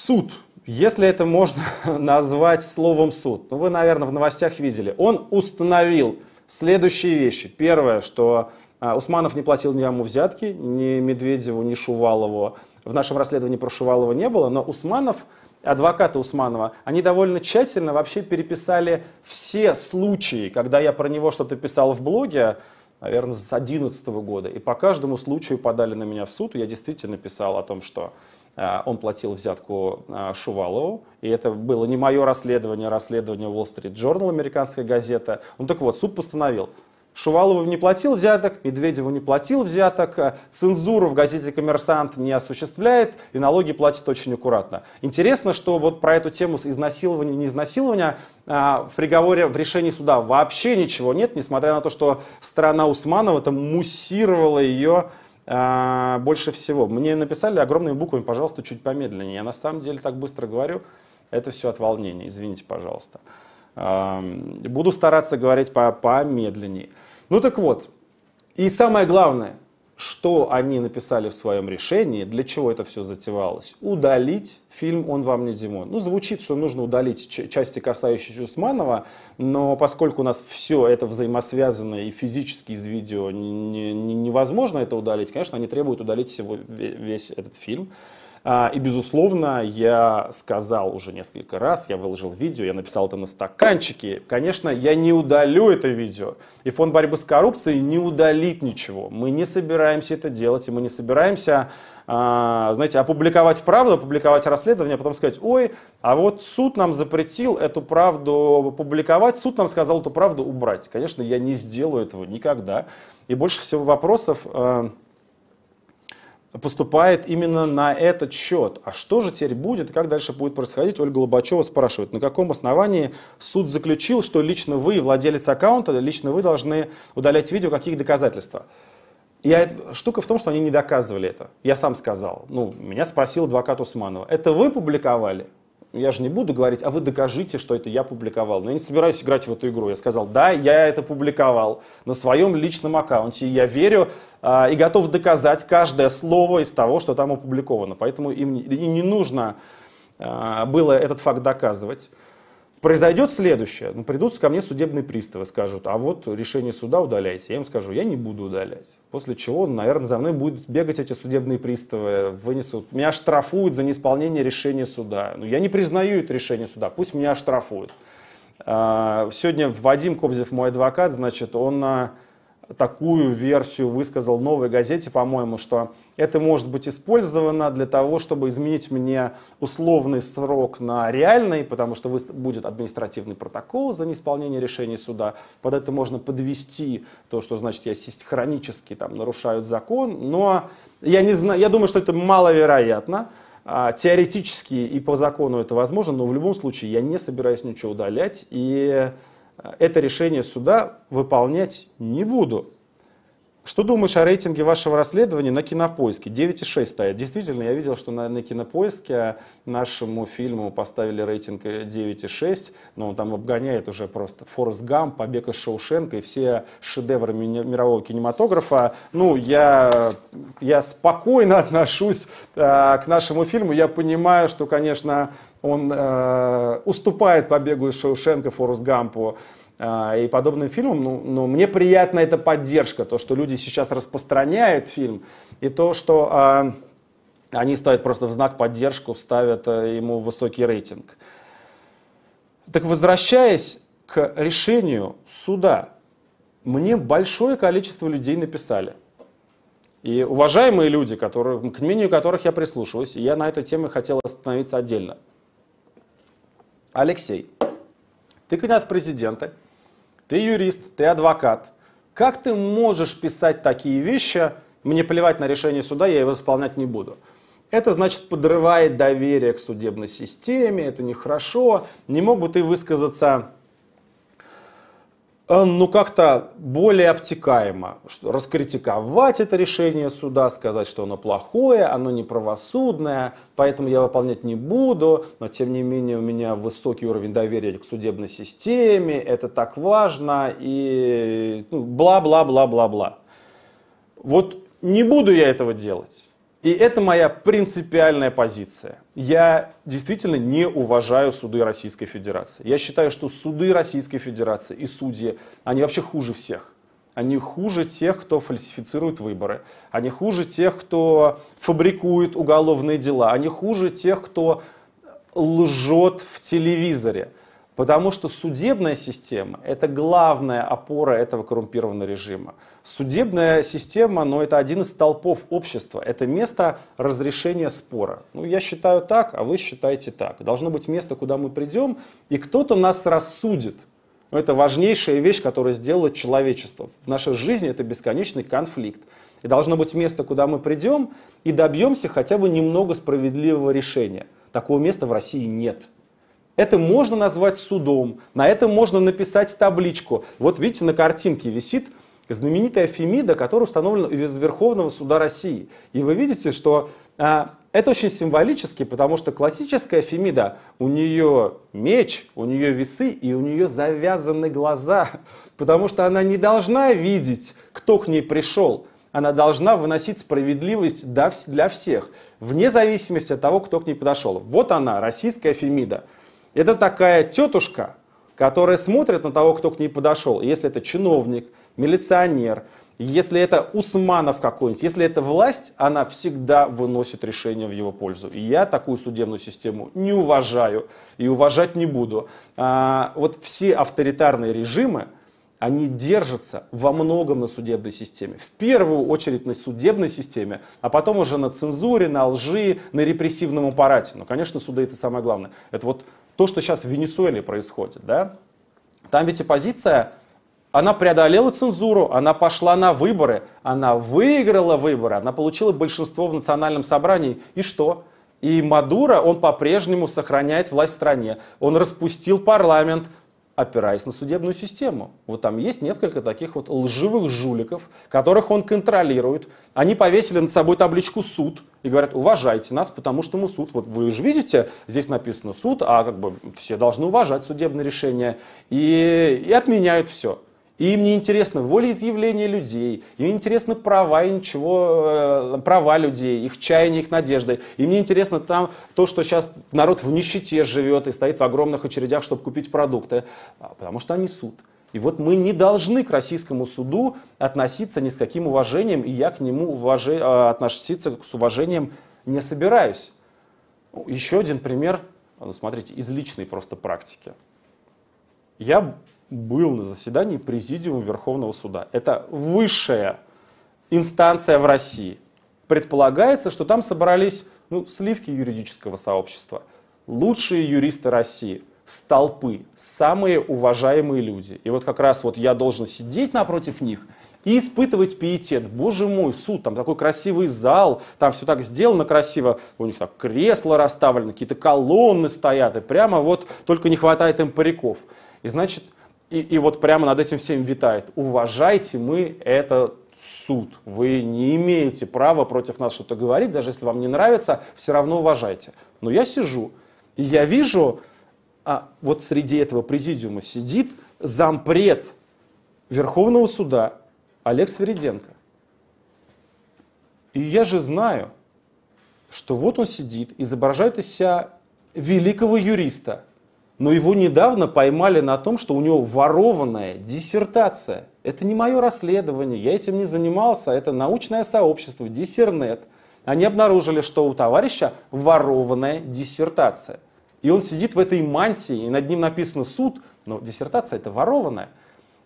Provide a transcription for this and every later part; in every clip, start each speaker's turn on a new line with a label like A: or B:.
A: Суд, если это можно назвать словом суд, ну вы, наверное, в новостях видели, он установил следующие вещи. Первое, что Усманов не платил никому взятки, ни Медведеву, ни Шувалову. В нашем расследовании про Шувалова не было, но Усманов, адвокаты Усманова, они довольно тщательно вообще переписали все случаи, когда я про него что-то писал в блоге, наверное, с 2011 года. И по каждому случаю подали на меня в суд. Я действительно писал о том, что он платил взятку Шувалову. И это было не мое расследование, а расследование Wall Street Journal, американская газета. Ну так вот, суд постановил. Шувалову не платил взяток, Медведеву не платил взяток, цензуру в газете «Коммерсант» не осуществляет и налоги платит очень аккуратно. Интересно, что вот про эту тему с изнасилования, не изнасилования в приговоре, в решении суда вообще ничего нет, несмотря на то, что сторона Усманова там муссировала ее больше всего. Мне написали огромными буквами, пожалуйста, чуть помедленнее. Я на самом деле так быстро говорю, это все от волнения, извините, пожалуйста. Буду стараться говорить помедленнее. Ну так вот, и самое главное, что они написали в своем решении, для чего это все затевалось. Удалить фильм «Он вам не Димон». Ну, звучит, что нужно удалить части, касающиеся Усманова, но поскольку у нас все это взаимосвязано и физически из видео невозможно это удалить, конечно, они требуют удалить весь этот фильм. И, безусловно, я сказал уже несколько раз, я выложил видео, я написал это на стаканчике. Конечно, я не удалю это видео. И Фонд борьбы с коррупцией не удалит ничего. Мы не собираемся это делать, и мы не собираемся, знаете, опубликовать правду, опубликовать расследование, а потом сказать: ой, а вот суд нам запретил эту правду публиковать, суд нам сказал эту правду убрать. Конечно, я не сделаю этого никогда. И больше всего вопросов поступает именно на этот счет. А что же теперь будет и как дальше будет происходить? Ольга Лобачева спрашивает, на каком основании суд заключил, что лично вы, владелец аккаунта, лично вы должны удалять видео, какие доказательства? Штука в том, что они не доказывали это. Я сам сказал. Меня спросил адвокат Усманова. Это вы публиковали? Я же не буду говорить, а вы докажите, что это я публиковал. Но я не собираюсь играть в эту игру. Я сказал, да, я это публиковал на своем личном аккаунте. И я верю и готов доказать каждое слово из того, что там опубликовано. Поэтому им не нужно было этот факт доказывать. Произойдет следующее. Придут ко мне судебные приставы, скажут, а вот решение суда удаляйте. Я им скажу, я не буду удалять. После чего, наверное, за мной будут бегать эти судебные приставы, вынесут. Меня оштрафуют за неисполнение решения суда. Я не признаю это решение суда, пусть меня оштрафуют. Сегодня Вадим Кобзев, мой адвокат, значит, он такую версию высказал в «Новой газете», по-моему, что это может быть использовано для того, чтобы изменить мне условный срок на реальный, потому что будет административный протокол за неисполнение решения суда. Под это можно подвести то, что, значит, я хронически нарушаю закон, но я не знаю, я думаю, что это маловероятно. Теоретически и по закону это возможно, но в любом случае я не собираюсь ничего удалять, и это решение суда выполнять не буду. Что думаешь о рейтинге вашего расследования на Кинопоиске? 9,6 стоит. Действительно, я видел, что на Кинопоиске нашему фильму поставили рейтинг 9,6, но он там обгоняет уже просто «Форрест Гамп», «Побег из Шоушенка» и все шедевры мирового кинематографа. Я спокойно отношусь к нашему фильму. Я понимаю, что, конечно, он уступает «Побегу из Шоушенка», «Форрест Гампу» и подобным фильмам, но мне приятна эта поддержка, то, что люди сейчас распространяют фильм, и то, что они ставят просто в знак поддержку, ставят ему высокий рейтинг. Так возвращаясь к решению суда, мне большое количество людей написали. И уважаемые люди, к мнению которых я прислушиваюсь, и я на этой теме хотел остановиться отдельно. Алексей, ты кандидат в президенты, ты юрист, ты адвокат. Как ты можешь писать такие вещи? Мне плевать на решение суда, я его исполнять не буду. Это, значит, подрывает доверие к судебной системе, это нехорошо. Не мог бы ты высказаться как-то более обтекаемо, раскритиковать это решение суда, сказать, что оно плохое, оно неправосудное, поэтому я выполнять не буду, но тем не менее у меня высокий уровень доверия к судебной системе, это так важно и бла-бла-бла-бла-бла. Вот не буду я этого делать. И это моя принципиальная позиция. Я действительно не уважаю суды Российской Федерации. Я считаю, что суды Российской Федерации и судьи, они вообще хуже всех. Они хуже тех, кто фальсифицирует выборы. Они хуже тех, кто фабрикует уголовные дела. Они хуже тех, кто лжет в телевизоре. Потому что судебная система – это главная опора этого коррумпированного режима. Судебная система, это один из столпов общества. Это место разрешения спора. Я считаю так, а вы считаете так. Должно быть место, куда мы придем, и кто-то нас рассудит. Это важнейшая вещь, которую сделало человечество. В нашей жизни это бесконечный конфликт. И должно быть место, куда мы придем и добьемся хотя бы немного справедливого решения. Такого места в России нет. Это можно назвать судом, на это можно написать табличку. Вот видите, на картинке висит знаменитая Фемида, которая установлена из Верховного суда России. И вы видите, что это очень символически, потому что классическая Фемида, у нее меч, у нее весы и у нее завязаны глаза. Потому что она не должна видеть, кто к ней пришел. Она должна выносить справедливость для всех, вне зависимости от того, кто к ней подошел. Вот она, российская Фемида. Это такая тетушка, которая смотрит на того, кто к ней подошел. Если это чиновник, милиционер, если это Усманов какой-нибудь, если это власть, она всегда выносит решение в его пользу. И я такую судебную систему не уважаю и уважать не буду. Вот все авторитарные режимы, они держатся во многом на судебной системе. В первую очередь на судебной системе, а потом уже на цензуре, на лжи, на репрессивном аппарате. Но, конечно, суды это самое главное. Это вот то, что сейчас в Венесуэле происходит. Да? Там ведь оппозиция, она преодолела цензуру, она пошла на выборы, она выиграла выборы, она получила большинство в национальном собрании. И что? И Мадуро, он по-прежнему сохраняет власть в стране. Он распустил парламент, опираясь на судебную систему. Вот там есть несколько таких вот лживых жуликов, которых он контролирует. Они повесили над собой табличку «суд» и говорят: уважайте нас, потому что мы суд. Вот вы же видите, здесь написано «суд», а все должны уважать судебные решения. И отменяют все. И им не интересно волеизъявление людей, им не интересны права и права людей, их чаяния, их надежды. Им не интересно там то, что сейчас народ в нищете живет и стоит в огромных очередях, чтобы купить продукты, потому что они суд. И вот мы не должны к российскому суду относиться ни с каким уважением, и я к нему относиться с уважением не собираюсь. Еще один пример, смотрите, из личной просто практики. Я был на заседании Президиума Верховного суда. Это высшая инстанция в России. Предполагается, что там собрались сливки юридического сообщества, лучшие юристы России, столпы, самые уважаемые люди. И вот как раз я должен сидеть напротив них и испытывать пиетет. Боже мой, суд, там такой красивый зал, там все так сделано красиво, у них так кресла расставлены, какие-то колонны стоят, и прямо только не хватает им париков. И значит, и вот прямо над этим всем витает: уважайте, мы это суд. Вы не имеете права против нас что-то говорить, даже если вам не нравится, все равно уважайте. Но я сижу, и я вижу, вот среди этого президиума сидит зампред Верховного суда Олег Свириденко. И я же знаю, что вот он сидит, изображает из себя великого юриста. Но его недавно поймали на том, что у него ворованная диссертация. Это не мое расследование, я этим не занимался, это научное сообщество, Диссернет. Они обнаружили, что у товарища ворованная диссертация. И он сидит в этой мантии, и над ним написано «суд», но диссертация это ворованная.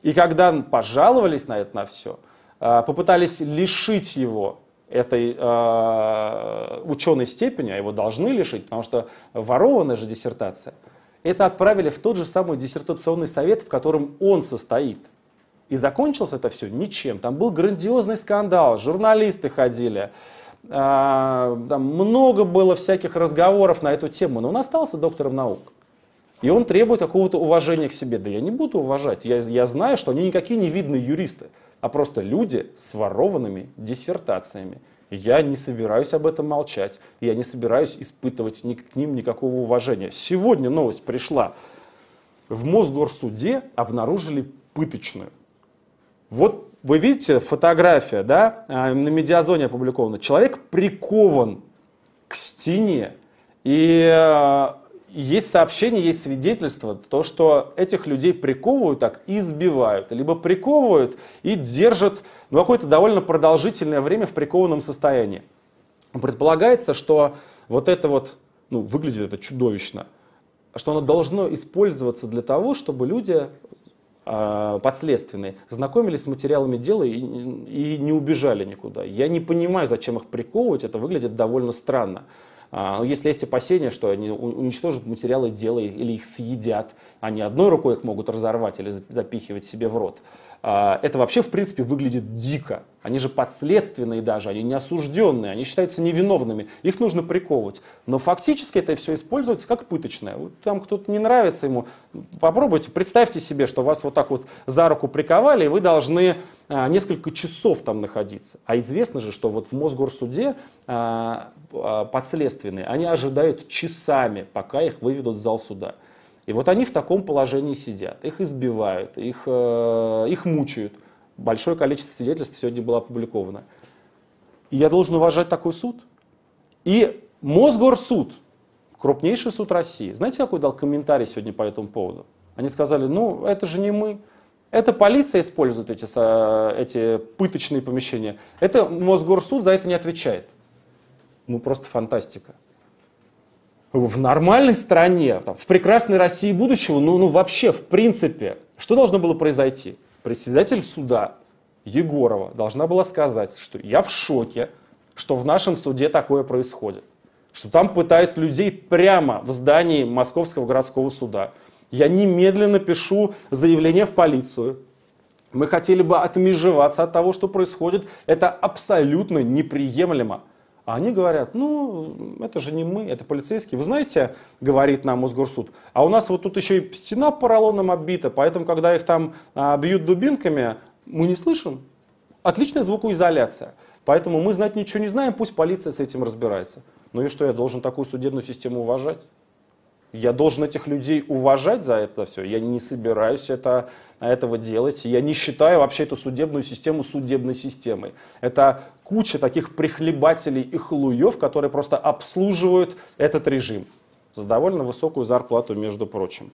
A: И когда пожаловались на это, на все, попытались лишить его этой ученой степени, а его должны лишить, потому что ворованная же диссертация, это отправили в тот же самый диссертационный совет, в котором он состоит. И закончилось это все ничем. Там был грандиозный скандал, журналисты ходили, там много было всяких разговоров на эту тему, но он остался доктором наук. И он требует какого-то уважения к себе. Да я не буду уважать, я знаю, что они никакие не видные юристы, а просто люди с ворованными диссертациями. Я не собираюсь об этом молчать, я не собираюсь испытывать к ним никакого уважения. Сегодня новость пришла. В Мосгорсуде обнаружили пыточную. Вот вы видите, фотография, да, на Медиазоне опубликована. Человек прикован к стене. И есть сообщение, есть свидетельство, то, что этих людей приковывают так и избивают. Либо приковывают и держат какое-то довольно продолжительное время в прикованном состоянии. Предполагается, что вот это вот, выглядит это чудовищно, что оно должно использоваться для того, чтобы люди подследственные знакомились с материалами дела и не убежали никуда. Я не понимаю, зачем их приковывать, это выглядит довольно странно. Если есть опасения, что они уничтожат материалы дела или их съедят, они одной рукой их могут разорвать или запихивать себе в рот. Это вообще, в принципе, выглядит дико. Они же подследственные даже, они не осужденные, они считаются невиновными. Их нужно приковывать. Но фактически это все используется как пыточное. Вот там кто-то не нравится ему, попробуйте, представьте себе, что вас вот так вот за руку приковали, и вы должны несколько часов там находиться. А известно же, что вот в Мосгорсуде подследственные, они ожидают часами, пока их выведут в зал суда. И вот они в таком положении сидят, их избивают, их мучают. Большое количество свидетельств сегодня было опубликовано. И я должен уважать такой суд. И Мосгорсуд, крупнейший суд России, знаете, какой дал комментарий сегодня по этому поводу? Они сказали, это же не мы. Это полиция использует эти пыточные помещения. Это Мосгорсуд за это не отвечает. Просто фантастика. В нормальной стране, в прекрасной России будущего, вообще, в принципе, что должно было произойти? Председатель суда Егорова должна была сказать, что я в шоке, что в нашем суде такое происходит. Что там пытают людей прямо в здании Московского городского суда. Я немедленно пишу заявление в полицию. Мы хотели бы отмежеваться от того, что происходит. Это абсолютно неприемлемо. А они говорят, это же не мы, это полицейские. Вы знаете, говорит нам Мосгорсуд, а у нас вот тут еще и стена поролоном оббита, поэтому, когда их там бьют дубинками, мы не слышим. Отличная звукоизоляция. Поэтому мы знать ничего не знаем, пусть полиция с этим разбирается. Ну и что, я должен такую судебную систему уважать? Я должен этих людей уважать за это все. Я не собираюсь этого делать. Я не считаю вообще эту судебную систему судебной системой. Это куча таких прихлебателей и халуев, которые просто обслуживают этот режим за довольно высокую зарплату, между прочим.